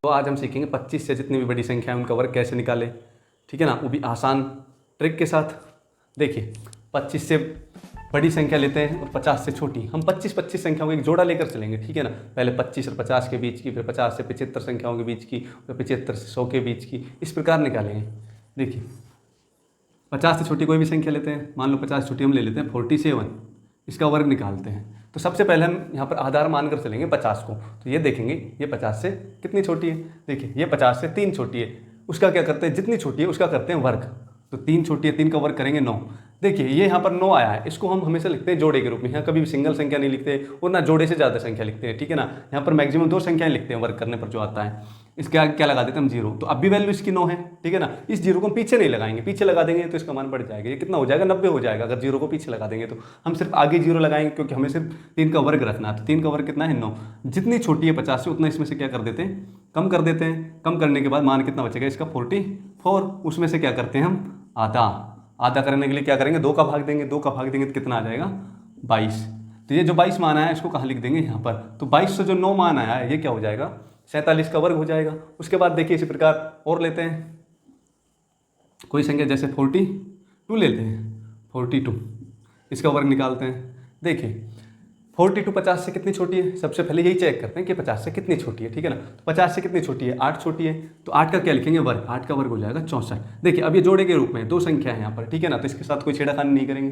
आज हम सीखेंगे 25 से जितनी भी बड़ी संख्या है उनका वर्ग कैसे निकालें, ठीक है ना, वो भी आसान ट्रिक के साथ। देखिए 25 से बड़ी संख्या लेते हैं और 50 से छोटी। हम 25 संख्याओं का एक जोड़ा लेकर चलेंगे, ठीक है ना। पहले 25 और 50 के बीच की, फिर 50 से 75 संख्याओं के बीच की, फिर 75 से 100 के बीच की, इस प्रकार निकालेंगे। देखिए 50 से छोटी कोई भी संख्या लेते हैं, मान लो 50 से छोटी हम ले लेते हैं 47, इसका वर्ग निकालते हैं। तो सबसे पहले हम यहाँ पर आधार मानकर चलेंगे 50 को। तो ये देखेंगे ये 50 से कितनी छोटी है। देखिए ये 50 से 3 छोटी है, उसका क्या करते हैं, जितनी छोटी है उसका करते हैं वर्ग। तो 3 छोटी है, 3 का वर्ग करेंगे 9। देखिए ये यहाँ पर 9 आया है, इसको हम हमेशा लिखते हैं जोड़े के रूप में। यहाँ कभी भी सिंगल संख्या नहीं लिखते और ना जोड़े से ज़्यादा संख्या लिखते हैं, ठीक है ना। यहाँ पर मैक्सिमम 2 संख्याएं लिखते हैं वर्ग करने पर जो आता है। इसके आगे क्या लगा देते हैं हम 0। तो अब भी वैल्यू इसकी 9 है, ठीक है ना। इस 0 को हम पीछे नहीं लगाएंगे, पीछे लगा देंगे तो इसका मान बढ़ जाएगा। ये कितना हो जाएगा, 90 हो जाएगा अगर 0 को पीछे लगा देंगे तो। हम सिर्फ आगे 0 लगाएंगे क्योंकि हमें सिर्फ 3 का वर्ग रखना है। तो 3 का वर्ग कितना है, 9। जितनी छोटी है 50 से उतना इसमें से क्या कर देते हैं, कम कर देते हैं। कम करने के बाद मान कितना बचेगा इसका 44। उसमें से क्या करते हैं हम आधा करने के लिए क्या करेंगे, 2 का भाग देंगे। 2 का भाग देंगे तो कितना आ जाएगा 22। तो ये जो 22 मान आया है इसको कहाँ लिख देंगे, यहाँ पर। तो 22 से जो 9 मान आया है ये क्या हो जाएगा, 47 का वर्ग हो जाएगा। उसके बाद देखिए इसी प्रकार और लेते हैं कोई संख्या, जैसे 42 लेते हैं, 42 इसका वर्ग निकालते हैं। देखिए 42 50 से कितनी छोटी है, सबसे पहले यही चेक करते हैं कि 50 से कितनी छोटी है, ठीक है ना। तो 50 से कितनी छोटी है, 8 छोटी है। तो 8 का क्या लिखेंगे, वर्ग। 8 का वर्ग हो जाएगा 64। देखिए अब ये जोड़े के रूप में 2 संख्या है यहाँ पर, ठीक है ना, तो इसके साथ कोई छेड़खानी नहीं करेंगे।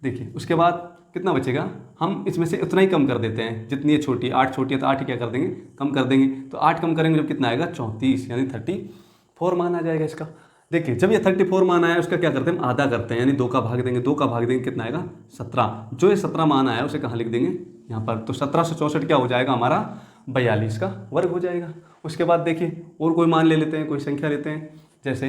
देखिए उसके बाद कितना बचेगा, हम इसमें से उतना ही कम कर देते हैं जितनी है छोटी। 8 छोटी है तो 8 ही क्या कर देंगे, कम कर देंगे। तो 8 कम करेंगे जब कितना आएगा 34, यानी 34 मान आ जाएगा इसका। देखिए जब ये 34 मान आया उसका क्या करते हैं, हम आधा करते हैं, यानी 2 का भाग देंगे। 2 का भाग देंगे कितना आएगा 17। जो ये 17 मान आया उसे कहाँ लिख देंगे, यहाँ पर। तो 17 से 64 क्या हो जाएगा हमारा 42 का वर्ग हो जाएगा। उसके बाद देखिए और कोई मान ले लेते हैं, कोई संख्या लेते हैं, जैसे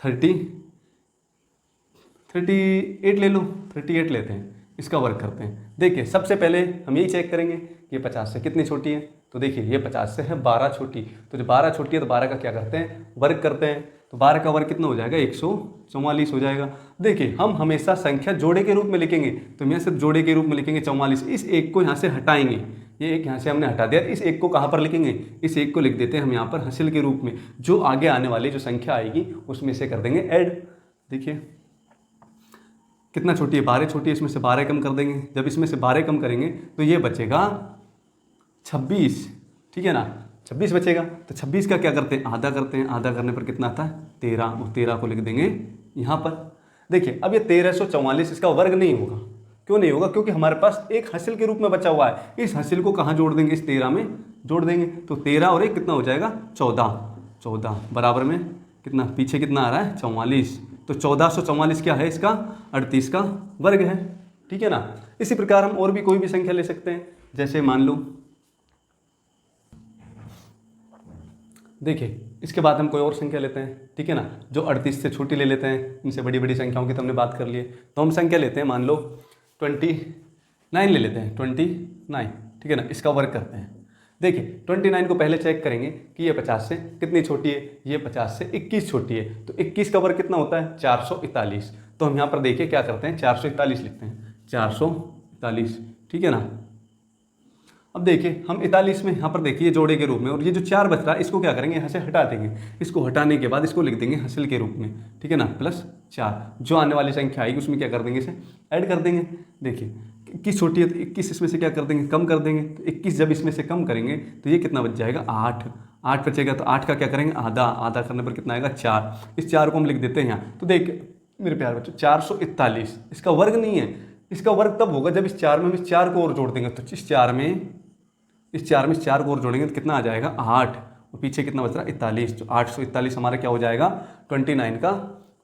38 ले लो। 38 लेते हैं, इसका वर्ग करते हैं। देखिए सबसे पहले हम यही चेक करेंगे कि ये 50 से कितनी छोटी है। तो देखिए ये 50 से है 12 छोटी। तो जब 12 छोटी है तो 12 का क्या करते हैं, वर्ग करते हैं। तो 12 का वर्ग कितना हो जाएगा, 144 हो जाएगा। देखिए हम हमेशा संख्या जोड़े के रूप में लिखेंगे, तो मैं सिर्फ जोड़े के रूप में लिखेंगे 44। इस एक को यहाँ से हटाएंगे, ये एक यहाँ से हमने हटा दिया। इस एक को कहाँ पर लिखेंगे, इस एक को लिख देते हैं हम यहाँ पर हासिल के रूप में। जो आगे आने वाली जो संख्या आएगी उसमें से कर देंगे ऐड। देखिए कितना छोटी है, 12 छोटी है, इसमें से 12 कम कर देंगे। जब इसमें से 12 कम करेंगे तो ये बचेगा 26, ठीक है ना, 26 बचेगा। तो 26 का क्या करते हैं, आधा करते हैं। आधा करने पर कितना आता है 13, और 13 को लिख देंगे यहाँ पर। देखिए अब ये 1344 इसका वर्ग नहीं होगा। क्यों नहीं होगा, क्योंकि हमारे पास एक हासिल के रूप में बचा हुआ है। इस हासिल को कहाँ जोड़ देंगे, इस 13 में जोड़ देंगे। तो 13 और 1 कितना हो जाएगा 14 बराबर में कितना, पीछे कितना आ रहा है 44। तो 1444 क्या है इसका 38 का वर्ग है, ठीक है ना। इसी प्रकार हम और भी कोई भी संख्या ले सकते हैं, जैसे मान लो देखिए इसके बाद हम कोई और संख्या लेते हैं, ठीक है ना, जो 38 से छोटी ले लेते हैं। इनसे बड़ी बड़ी संख्याओं की तो हमने बात कर ली है। तो हम संख्या लेते हैं, मान लो 29 ले लेते हैं, 29, ठीक है ना, इसका वर्ग करते हैं। देखिए 29 को पहले चेक करेंगे कि ये 50 से कितनी छोटी है, ये 50 से 21 छोटी है। तो 21 का वर्ग कितना होता है 441। तो हम यहाँ पर देखिए क्या करते हैं 441 लिखते हैं, 441, ठीक है ना। अब देखिए हम 41 में यहाँ पर देखिए जोड़े के रूप में, और ये जो 4 बच रहा है इसको क्या करेंगे यहाँ से हटा देंगे। इसको हटाने के बाद इसको लिख देंगे हासिल के रूप में, ठीक है ना, +4। जो आने वाली संख्या आएगी उसमें क्या कर देंगे, इसे ऐड कर देंगे। देखिए 21 छोटी है तो 21 इसमें से क्या कर देंगे, कम कर देंगे। तो 21 जब इसमें से कम करेंगे तो ये कितना बच जाएगा 8 बचेगा। तो 8 का क्या करेंगे, आधा करने पर कितना आएगा 4। इस 4 को हम लिख देते हैं यहाँ। तो देख मेरे प्यार बच्चों 441 इसका वर्ग नहीं है। इसका वर्ग तब होगा जब इस 4 में हम इस 4 को और जोड़ देंगे। तो इस 4 में इस 4 को और जोड़ेंगे तो कितना आ जाएगा 8, और पीछे कितना बच रहा है 41। तो 841 हमारा क्या हो जाएगा 29 का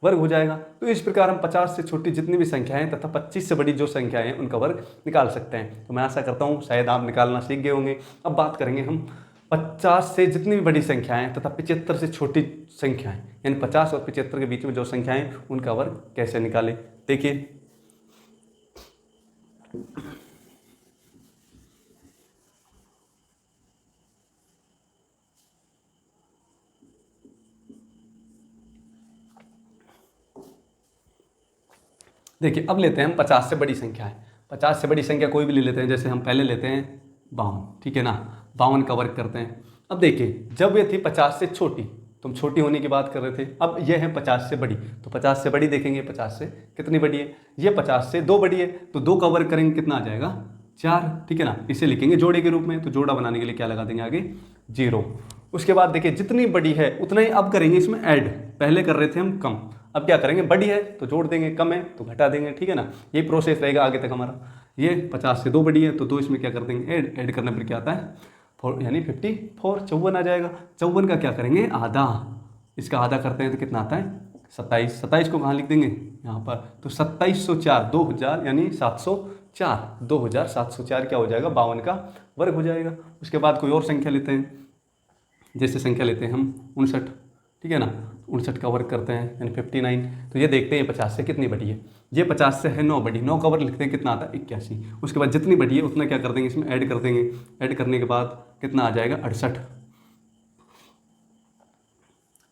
वर्ग हो जाएगा। तो इस प्रकार हम 50 से छोटी जितनी भी संख्याएं तथा 25 से बड़ी जो संख्याएं हैं उनका वर्ग निकाल सकते हैं। तो मैं आशा करता हूँ शायद आप निकालना सीख गए होंगे। अब बात करेंगे हम 50 से जितनी भी बड़ी संख्याएं तथा 75 से छोटी संख्याएं, यानी 50 और 75 के बीच में जो संख्याएं उनका वर्ग कैसे निकालें। देखिए देखिए अब लेते हैं हम 50 से बड़ी संख्या है। 50 से बड़ी संख्या कोई भी ले लेते हैं, जैसे हम पहले लेते हैं 52, ठीक है ना। 52 का वर्ग करते हैं। अब देखिए जब ये थी 50 से छोटी, तो हम छोटी होने की बात कर रहे थे, अब ये है 50 से बड़ी, तो 50 से बड़ी देखेंगे 50 से कितनी बड़ी है, ये 50 से 2 बड़ी है, तो 2 का वर्ग करेंगे कितना आ जाएगा 4, ठीक है ना। इसे लिखेंगे जोड़े के रूप में, तो जोड़ा बनाने के लिए क्या लगा देंगे आगे 0। उसके बाद देखिए जितनी बड़ी है उतना ही अब करेंगे इसमें ऐड, पहले कर रहे थे हम कम, अब क्या करेंगे बड़ी है तो जोड़ देंगे, कम है तो घटा देंगे, ठीक है ना। यही प्रोसेस रहेगा आगे तक हमारा। ये 50 से 2 बड़ी है तो 2 इसमें क्या कर देंगे ऐड करने पर क्या आता है 4, यानी 54, 54 आ जाएगा। 54 का क्या करेंगे आधा, इसका आधा करते हैं तो कितना आता है 27। 27 को कहाँ लिख देंगे यहाँ पर, तो 2704 2000 यानी 704, 2704 क्या हो जाएगा 52 का वर्ग हो जाएगा। उसके बाद कोई और संख्या लेते हैं, जैसे संख्या लेते हैं हम 59, ठीक है ना, 59 का वर्ग करते हैं यानी 59। तो ये देखते हैं 50 से कितनी बड़ी है, ये 50 से है 9 बड़ी, 9 का वर्ग लिखते हैं कितना आता है 81। उसके बाद जितनी बड़ी है उतना क्या कर देंगे इसमें ऐड कर देंगे, ऐड करने के बाद कितना आ जाएगा 68,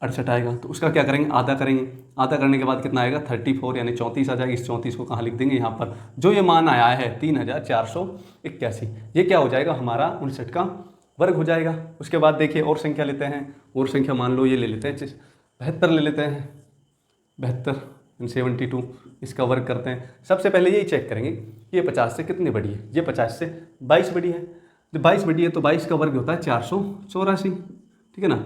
68 आएगा। तो उसका क्या करेंगे आधा करेंगे, आधा करने के बाद कितना आएगा 34 यानी 34 आ जाएगा। इस 34 को कहाँ लिख देंगे यहाँ पर, जो ये मान आया है 3481, ये क्या हो जाएगा हमारा 59 का वर्ग हो जाएगा। उसके बाद देखिए और संख्या लेते हैं, और संख्या मान लो ये ले लेते हैं 72 ले लेते हैं, 72 72, इसका वर्ग करते हैं। सबसे पहले यही चेक करेंगे ये 50 से कितनी बड़ी है, ये 50 से 22 बड़ी है, जब 22 बड़ी है तो 22 का वर्ग होता है 484, ठीक है ना,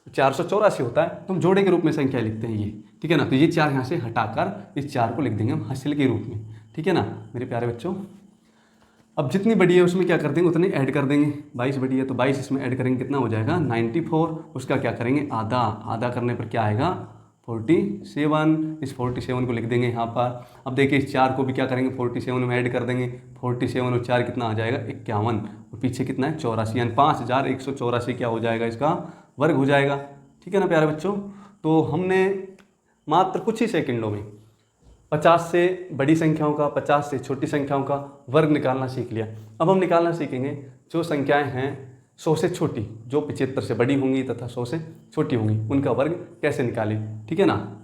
484 होता है। तो हम जोड़े के रूप में संख्या लिखते हैं ये, ठीक है ना। तो ये 4 यहाँ से हटाकर इस 4 को लिख देंगे हम हासिल के रूप में, ठीक है ना मेरे प्यारे बच्चों। अब जितनी बड़ी है उसमें क्या कर देंगे उतनी ऐड कर देंगे, 22 बड़ी है तो 22 इसमें ऐड करेंगे कितना हो जाएगा 94। उसका क्या करेंगे आधा, आधा करने पर क्या आएगा 47। इस 47 को लिख देंगे यहाँ पर। अब देखिए इस 4 को भी क्या करेंगे 47 में ऐड कर देंगे, 47 और 4 कितना आ जाएगा 51, और पीछे कितना है 84 यानी 5184 क्या हो जाएगा इसका वर्ग हो जाएगा, ठीक है ना प्यारे बच्चों। तो हमने मात्र कुछ ही सेकंडों में 50 से बड़ी संख्याओं का 50 से छोटी संख्याओं का वर्ग निकालना सीख लिया। अब हम निकालना सीखेंगे जो संख्याएं हैं 100 से छोटी, जो 75 से बड़ी होंगी तथा 100 से छोटी होंगी, उनका वर्ग कैसे निकालें, ठीक है ना।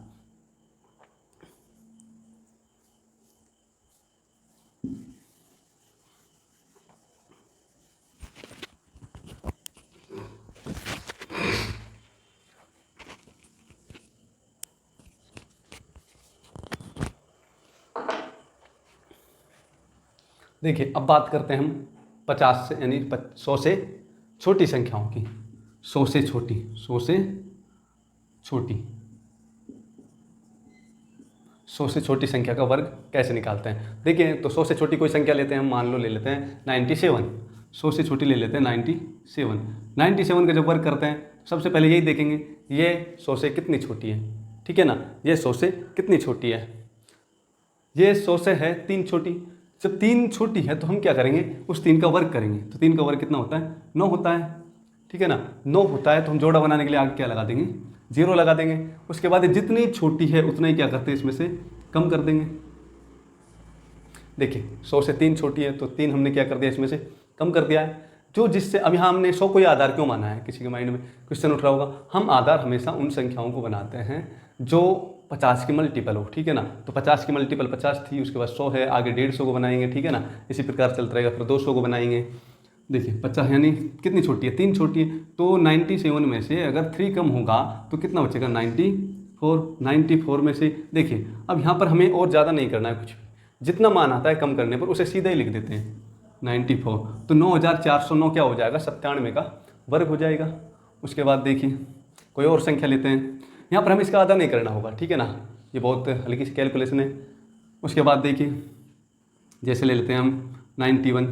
देखिए अब बात करते हैं हम 50 से यानी 100 से छोटी संख्याओं की, 100 से छोटी, 100 से छोटी, 100 से छोटी संख्या का वर्ग कैसे निकालते हैं। देखिए तो 100 से छोटी कोई संख्या लेते हैं हम, मान लो ले लेते हैं 97, 100 से छोटी ले लेते हैं 97। 97 का जब वर्ग करते हैं सबसे पहले यही देखेंगे ये 100 से कितनी छोटी है, ठीक है ना, ये 100 से कितनी छोटी है, ये 100 से है 3 छोटी। जब 3 छोटी है तो हम क्या करेंगे उस 3 का वर्ग करेंगे, तो 3 का वर्ग कितना होता है 9 होता है, ठीक है ना, 9 होता है। तो हम जोड़ा बनाने के लिए आगे क्या लगा देंगे 0 लगा देंगे। उसके बाद जितनी छोटी है उतना ही क्या करते हैं इसमें से कम कर देंगे। देखिए 100 से 3 छोटी है तो 3 हमने क्या कर दिया इसमें से कम कर दिया है, जो जिससे अब यहाँ हमने 100 को ही आधार क्यों माना है, किसी के माइंड में क्वेश्चन उठ रहा होगा। हम आधार हमेशा उन संख्याओं को बनाते हैं जो 50 की मल्टीपल हो, ठीक है ना। तो 50 की मल्टीपल 50 थी, उसके बाद 100 है, आगे 150 को बनाएंगे, ठीक है ना, इसी प्रकार चलता रहेगा, फिर 200 को बनाएंगे। देखिए 50 यानी कितनी छोटी है 3 छोटी है, तो 97 में से अगर 3 कम होगा तो कितना बचेगा 94। 94 में से देखिए अब यहाँ पर हमें और ज़्यादा नहीं करना है कुछ, जितना मान आता है कम करने पर उसे सीधा ही लिख देते हैं 94। तो 9409 क्या हो जाएगा 97 का वर्ग हो जाएगा। उसके बाद देखिए कोई और संख्या लेते हैं, यहाँ पर हमें इसका आधा नहीं करना होगा, ठीक है ना, ये बहुत हल्की सी कैलकुलेशन है। उसके बाद देखिए जैसे ले लेते हैं हम 91।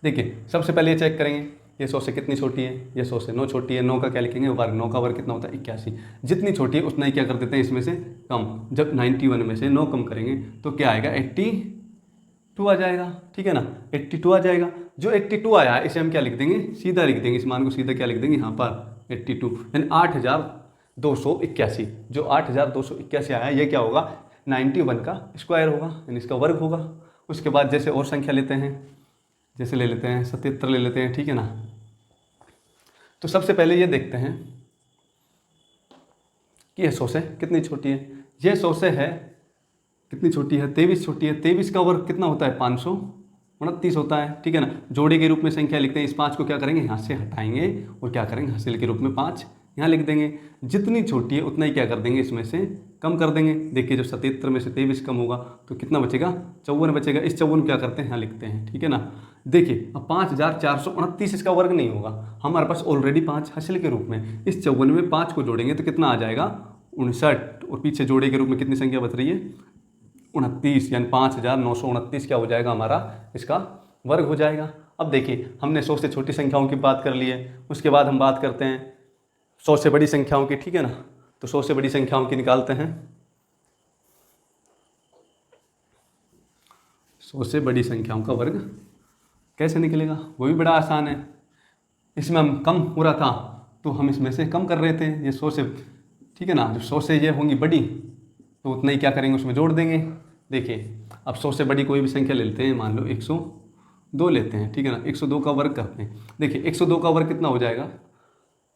देखिए सबसे पहले ये चेक करेंगे ये 100 से कितनी छोटी है, ये 100 से 9 छोटी है, 9 का क्या लिखेंगे वर्ग, 9 का वर्ग कितना होता है 81। जितनी छोटी है उतना ही क्या कर देते हैं इसमें से कम। जब 91 में से 9 कम करेंगे तो क्या आएगा 82 आ जाएगा, ठीक है ना, 82 आ जाएगा। जो 82 आया है इसे हम क्या लिख देंगे सीधा लिख देंगे, इस मान को सीधा क्या लिख देंगे यहाँ पर 82 यानी 8281। जो 8281 आया ये क्या होगा 91 का स्क्वायर होगा यानी इसका वर्ग होगा। उसके बाद जैसे और संख्या लेते हैं, जैसे ले लेते हैं 77 ले लेते हैं, ठीक है ना। तो सबसे पहले ये देखते हैं कि ये 100 से कितनी छोटी है, ये 100 से है कितनी छोटी है 23 छोटी है। 23 का वर्ग कितना होता है 500, 29 होता है, ठीक है ना। जोड़े के रूप में संख्या लिखते हैं, इस 5 को क्या करेंगे यहाँ से हटाएंगे और क्या करेंगे हासिल के रूप में 5 यहाँ लिख देंगे। जितनी छोटी है उतना ही क्या कर देंगे इसमें से कम कर देंगे। देखिए जब 77 में से 23 कम होगा तो कितना बचेगा, 54 बचेगा। इस 54 क्या करते हैं यहाँ लिखते हैं, ठीक है ना। देखिए अब 5429 इसका वर्ग नहीं होगा, हमारे पास ऑलरेडी 5 हासिल के रूप में, इस 54 में 5 को जोड़ेंगे तो कितना आ जाएगा 59, और पीछे जोड़े के रूप में कितनी संख्या बच रही है 29, यानी 5929 क्या हो जाएगा हमारा इसका वर्ग हो जाएगा। अब देखिए हमने 100 से छोटी संख्याओं की बात कर ली है, उसके बाद हम बात करते हैं 100 से बड़ी संख्याओं की, ठीक है ना। तो 100 से बड़ी संख्याओं की निकालते हैं। 100 से बड़ी संख्याओं का वर्ग कैसे निकलेगा, वो भी बड़ा आसान है। इसमें हम कम हो रहा था तो हम इसमें से कम कर रहे थे, ये 100 से, ठीक है ना। जब 100 से ये होंगी बड़ी तो उतना ही क्या करेंगे उसमें जोड़ देंगे। देखिए अब 100 से बड़ी कोई भी संख्या ले लेते हैं, मान लो 102 लेते हैं, ठीक है ना। 102 का वर्ग करते हैं। देखिए 102 का वर्ग कितना हो जाएगा,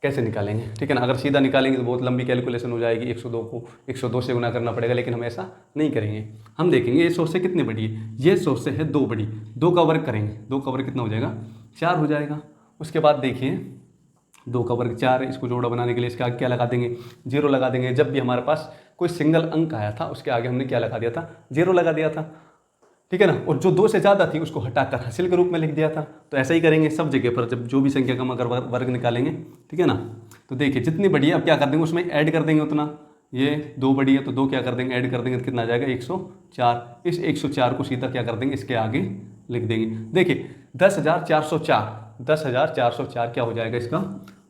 कैसे निकालेंगे, ठीक है ना। अगर सीधा निकालेंगे तो बहुत लंबी कैलकुलेशन हो जाएगी, 102 को 102 से गुना करना पड़ेगा, लेकिन हम ऐसा नहीं करेंगे। हम देखेंगे ये 100 से कितनी बड़ी है, ये 100 से है 2 बड़ी, 2 का वर्ग करेंगे, 2 का वर्ग कितना हो जाएगा 4 हो जाएगा। उसके बाद देखिए 2 का वर्ग 4 है, इसको जोड़ा बनाने के लिए इसके आगे क्या लगा देंगे 0 लगा देंगे। जब भी हमारे पास कोई सिंगल अंक आया था उसके आगे हमने क्या लगा दिया था 0 लगा दिया था, ठीक है ना। और जो 2 से ज़्यादा थी उसको हटाकर हासिल के रूप में लिख दिया था। तो ऐसा ही करेंगे सब जगह पर, जब जो भी संख्या कम अगर वर्ग निकालेंगे, ठीक है ना। तो देखिए जितनी बड़ी है अब क्या कर देंगे उसमें ऐड कर देंगे उतना, ये 2 बड़ी है तो 2 क्या कर देंगे ऐड कर देंगे तो कितना आ जाएगा 104। इस 104 को सीधा क्या कर देंगे इसके आगे लिख देंगे। देखिए 10,404 क्या हो जाएगा इसका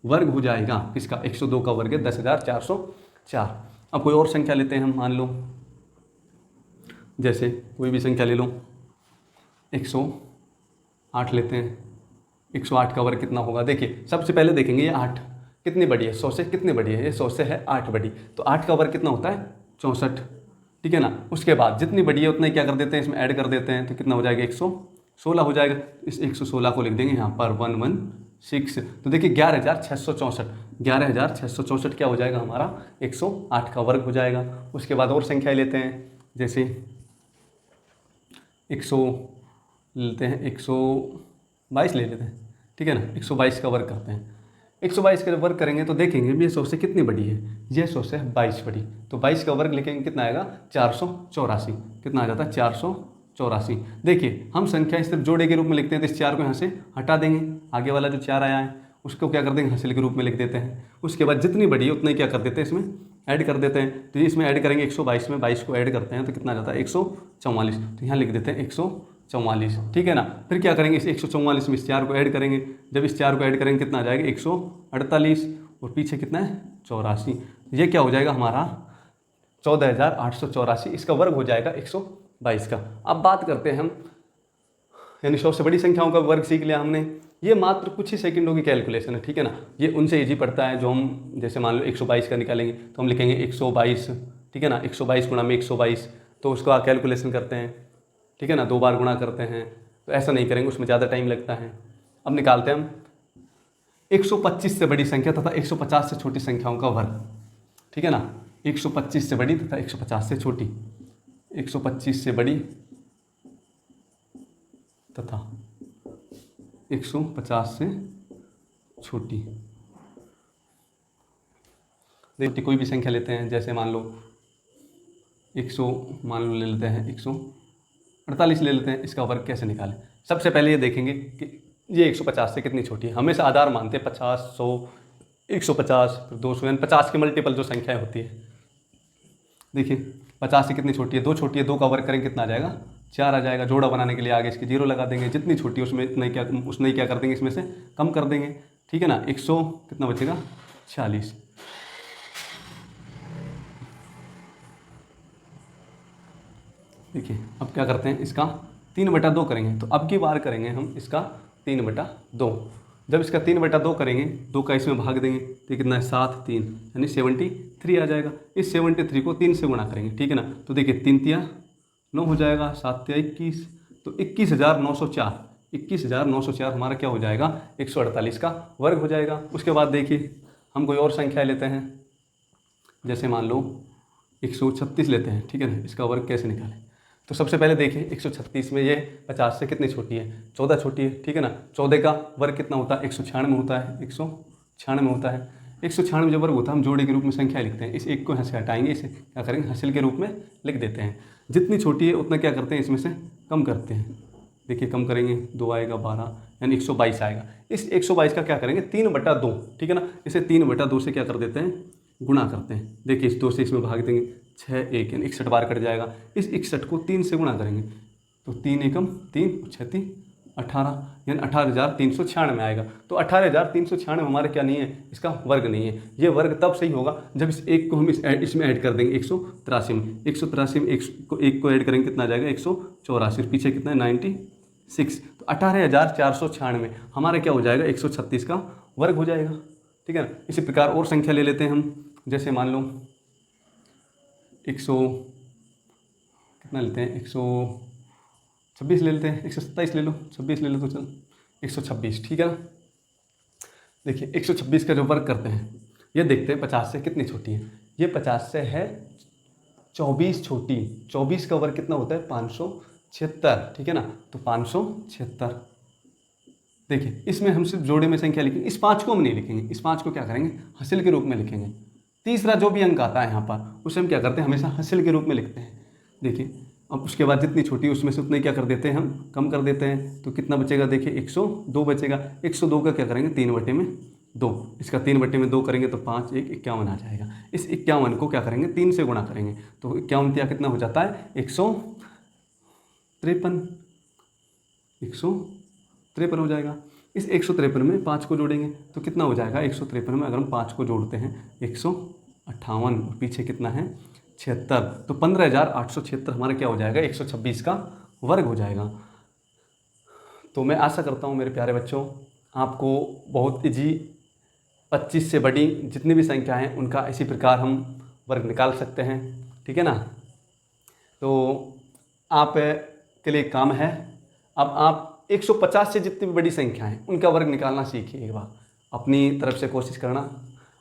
वर्ग हो जाएगा, किसका 102 का वर्ग है 10,404। अब कोई और संख्या लेते हैं हम, मान लो जैसे कोई भी संख्या ले लो, 108 लेते हैं। 108 का वर्ग कितना होगा, देखिए सबसे पहले देखेंगे ये 8 कितनी बड़ी है, 100 से कितनी बड़ी है, ये 100 से है 8 बड़ी, तो 8 का वर्ग कितना होता है 64, ठीक है ना। उसके बाद जितनी बड़ी है उतना ही क्या कर देते हैं इसमें ऐड कर देते हैं, तो कितना हो जाएगा 116 हो जाएगा। इस 116 को लिख देंगे यहाँ पर 116। तो देखिए 11,664 क्या हो जाएगा हमारा 108 का वर्ग हो जाएगा। उसके बाद और संख्याएं लेते हैं, जैसे 100 लेते हैं, 122 ले लेते हैं, ठीक है ना। 122 का वर्ग करते हैं, 122 का वर्ग करेंगे तो देखेंगे ये 100 से कितनी बड़ी है, ये 100 से 22 बड़ी, तो 22 का वर्ग लिखेंगे कितना आएगा 484, कितना आ जाता है 484। देखिए हम संख्या सिर्फ जोड़े के रूप में लिखते हैं, तो इस 4 को यहाँ से हटा देंगे, आगे वाला जो 4 आया है उसको क्या कर देंगे हासिल के रूप में लिख देते हैं। उसके बाद जितनी बड़ी है उतना ही क्या कर देते हैं इसमें ऐड कर देते हैं, तो इसमें ऐड करेंगे 122 में 22 को ऐड करते हैं तो कितना आ जाता है 144, तो यहाँ लिख देते हैं 144, ठीक है ना। फिर क्या करेंगे इस 144 में इस 4 को ऐड करेंगे, जब इस 4 को ऐड करेंगे कितना आ जाएगा 148, और पीछे कितना है 84, ये क्या हो जाएगा हमारा 14,884, इसका वर्ग हो जाएगा 122 का। अब बात करते हैं हम, यानी 100 से बड़ी संख्याओं का वर्ग सीख लिया हमने, ये मात्र कुछ ही सेकंडों की कैलकुलेशन है, ठीक है ना। ये उनसे इजी पड़ता है जो हम, जैसे मान लो 122 का निकालेंगे तो हम लिखेंगे 122, ठीक है ना। 122 गुणा में 122, तो उसको कैलकुलेशन करते हैं, ठीक है ना, 2 बार गुणा करते हैं, तो ऐसा नहीं करेंगे उसमें ज़्यादा टाइम लगता है। अब निकालते हैं हम 125 से बड़ी संख्या तथा 150 से छोटी संख्याओं का वर्ग, ठीक है ना। 125 से बड़ी तथा 150 से छोटी, 125 से बड़ी तथा 150 से छोटी। देखिए कोई भी संख्या लेते हैं, जैसे मान लो 100 मान लो ले लेते हैं 148 ले लेते हैं, इसका वर्ग कैसे निकालें। सबसे पहले ये देखेंगे कि ये 150 से कितनी छोटी है, हमेशा आधार मानते हैं 50, 100, 150, 200, यानी 50 के मल्टीपल जो संख्याएं होती है। देखिए 50 से कितनी छोटी है, 2 छोटी है, 2 का वर्ग करेंगे कितना आ जाएगा 4 आ जाएगा। जोड़ा बनाने के लिए आगे इसके 0 लगा देंगे, जितनी छोटी है उसमें इतना क्या उसने क्या कर देंगे इसमें से कम कर देंगे, ठीक है ना। 100 कितना बचेगा 46। देखिए अब क्या करते हैं इसका 3/2 करेंगे, तो अब की बार करेंगे हम इसका 3/2। जब इसका 3/2 करेंगे, 2 का इसमें भाग देंगे तो कितना है 7, 3 यानी 73 आ जाएगा। इस 73 को 3 से गुणा करेंगे, ठीक है ना। तो देखिए 3 तिया 9 हो जाएगा, 7 तिया 21, तो 21,904, 21,904 हमारा क्या हो जाएगा 148 का वर्ग हो जाएगा। उसके बाद देखिए हम कोई और संख्या लेते हैं, जैसे मान लो 136 लेते हैं, ठीक है ना। इसका वर्ग कैसे निकालें, तो सबसे पहले देखिए 136 में ये 50 से कितनी छोटी है, 14 छोटी है, ठीक है ना। 14 का वर्ग कितना होता है, 196 होता है, 196 होता है। 196 जो वर्ग होता है हम जोड़े के रूप में संख्या लिखते हैं, इस एक को यहाँ से हटाएंगे, इसे क्या करेंगे हासिल के रूप में लिख देते हैं। जितनी छोटी है उतना क्या करते हैं इसमें से कम करते हैं। देखिए कम करेंगे 2 आएगा 12 यानी 122 आएगा। इस 122 का क्या करेंगे 3/2, ठीक है ना। इसे 3/2 से क्या कर देते हैं गुणा करते हैं। देखिए इस 2 से इसमें भाग देंगे, 6 1 यानी 61 बार कट जाएगा। इस 61 को 3 से गुणा करेंगे तो 3 एकम 3 6 3 18 यानी 18,396 आएगा। तो 18,396 हमारे क्या नहीं है, इसका वर्ग नहीं है। ये वर्ग तब सही होगा जब इस एक को हम इसमें ऐड कर देंगे 183 में। 183 में एक को ऐड करेंगे कितना आ जाएगा 184, पीछे कितना है 96। तो 18,496 हमारा क्या हो जाएगा 136 का वर्ग हो जाएगा, ठीक है ना। इसी प्रकार और संख्या ले लेते हैं हम, जैसे मान लो 100 कितना लेते हैं 126 ले लेते हैं, 127 ले लो, 26 ले लो तो चल 126, ठीक है ना। देखिए 126 का जो वर्ग करते हैं ये देखते हैं 50 से कितनी छोटी है। ये 50 से है 24 छोटी। 24 का वर्ग कितना होता है 576, ठीक है ना। तो 576 देखिए इसमें हम सिर्फ जोड़े में संख्या लिखेंगे, इस 5 को हम नहीं लिखेंगे, इस 5 को क्या करेंगे हासिल के रूप में लिखेंगे। तीसरा जो भी अंक आता है यहाँ पर उसे हम क्या करते हैं हमेशा हासिल के रूप में लिखते हैं। देखिए अब उसके बाद जितनी छोटी है उसमें से उतने क्या कर देते हैं हम कम कर देते हैं। तो कितना बचेगा देखिए 102 बचेगा। 102 का क्या करेंगे 3/2, इसका 3/2 करेंगे तो 5 1 51 आ जाएगा। इस 51 को क्या करेंगे 3 से गुणा करेंगे तो 51 क्या कितना हो जाता है 153 हो जाएगा। इस 153 में 5 को जोड़ेंगे तो कितना हो जाएगा 153 में अगर हम 5 को जोड़ते हैं 158, पीछे कितना है 76, तो 15,876 हमारा क्या हो जाएगा 126 का वर्ग हो जाएगा। तो मैं आशा करता हूँ मेरे प्यारे बच्चों आपको बहुत ईजी 25 से बड़ी जितनी भी संख्या हैं उनका इसी प्रकार हम वर्ग निकाल सकते हैं, ठीक है ना। तो आप के लिए काम है, अब आप 150 से जितनी भी बड़ी संख्या हैं उनका वर्ग निकालना सीखिए एक बार, अपनी तरफ से कोशिश करना।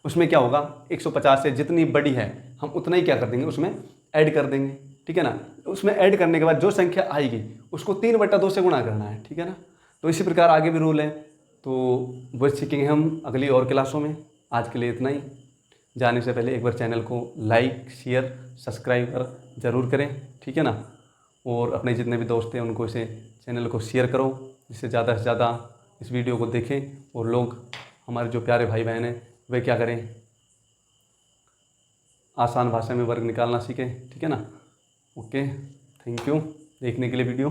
उसमें क्या होगा 150 से जितनी बड़ी है हम उतना ही क्या कर देंगे उसमें ऐड कर देंगे, ठीक है ना। उसमें ऐड करने के बाद जो संख्या आएगी उसको 3/2 से गुणा करना है, ठीक है ना। तो इसी प्रकार आगे भी रूल है, तो वो सीखेंगे हम अगली और क्लासों में। आज के लिए इतना ही। जाने से पहले एक बार चैनल को लाइक शेयर सब्सक्राइब ज़रूर करें, ठीक है ना। और अपने जितने भी दोस्त हैं उनको इसे चैनल को शेयर करो जिससे ज़्यादा से ज़्यादा इस वीडियो को देखें और लोग हमारे जो प्यारे भाई बहन हैं वे क्या करें आसान भाषा में वर्ग निकालना सीखें, ठीक है ना। ओके, थैंक यू देखने के लिए वीडियो।